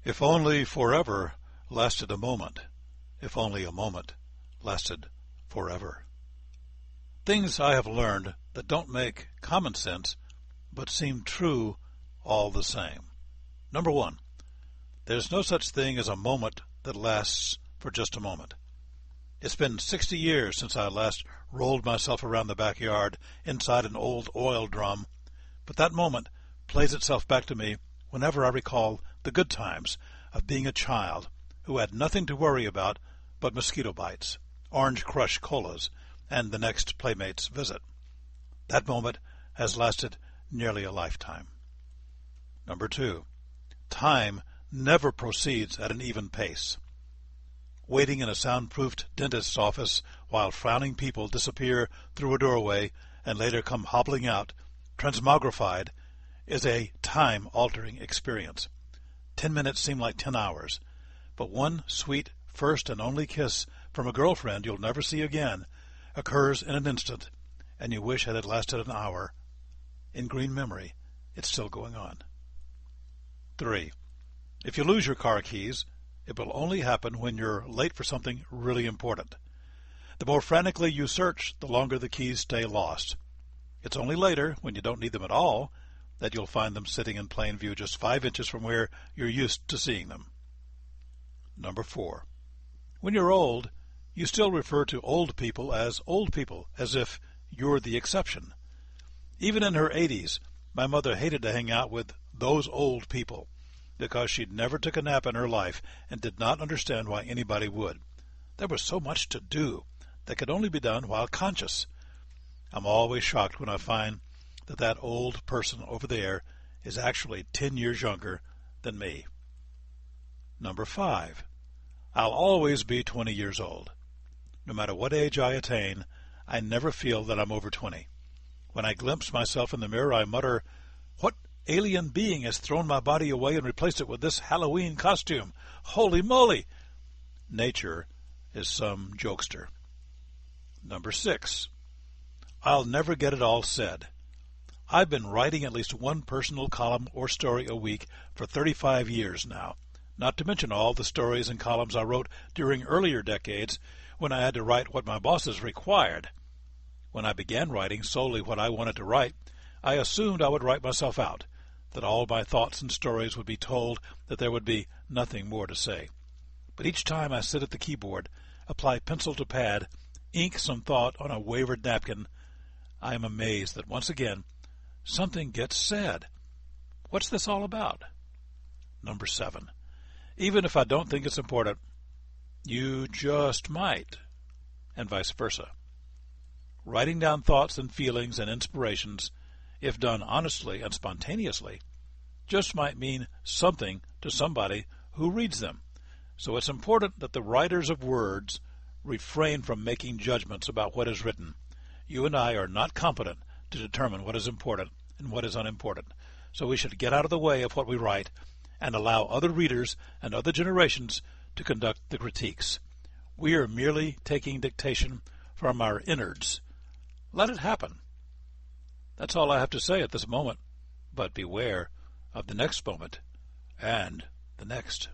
If only forever lasted a moment, if only a moment lasted forever. Things I have learned that don't make common sense, but seem true all the same. Number one, there's no such thing as a moment that lasts for just a moment. It's been 60 years since I last rolled myself around the backyard inside an old oil drum, but that moment plays itself back to me whenever I recall the good times of being a child who had nothing to worry about but mosquito bites, Orange Crush colas, and the next playmate's visit. That moment has lasted nearly a lifetime. Number two, time never proceeds at an even pace. Waiting in a soundproofed dentist's office while frowning people disappear through a doorway and later come hobbling out, transmogrified, is a time-altering experience. 10 minutes seem like 10 hours, but one sweet first and only kiss from a girlfriend you'll never see again occurs in an instant, and you wish it had lasted an hour. In green memory, it's still going on. 3. If you lose your car keys, it will only happen when you're late for something really important. The more frantically you search, the longer the keys stay lost. It's only later, when you don't need them at all, that you'll find them sitting in plain view just 5 inches from where you're used to seeing them. Number 4. When you're old, you still refer to old people, as if you're the exception. Even in her 80s, my mother hated to hang out with those old people because she'd never took a nap in her life and did not understand why anybody would. There was so much to do that could only be done while conscious. I'm always shocked when I find that old person over there is actually 10 years younger than me. Number 5. I'll always be 20 years old. No matter what age I attain, I never feel that I'm over 20. When I glimpse myself in the mirror, I mutter, "What alien being has thrown my body away and replaced it with this Halloween costume? Holy moly!" Nature is some jokester. Number 6. I'll never get it all said. I've been writing at least one personal column or story a week for 35 years now, not to mention all the stories and columns I wrote during earlier decades when I had to write what my bosses required. When I began writing solely what I wanted to write, I assumed I would write myself out, that all my thoughts and stories would be told, that there would be nothing more to say. But each time I sit at the keyboard, apply pencil to pad, ink some thought on a wavered napkin, I am amazed that once again something gets said. What's this all about? Number 7. Even if I don't think it's important, you just might, and vice versa. Writing down thoughts and feelings and inspirations, if done honestly and spontaneously, just might mean something to somebody who reads them. So it's important that the writers of words refrain from making judgments about what is written. You and I are not competent to determine what is important and what is unimportant, so we should get out of the way of what we write and allow other readers and other generations to conduct the critiques. We are merely taking dictation from our innards. Let it happen. That's all I have to say at this moment, but beware of the next moment and the next.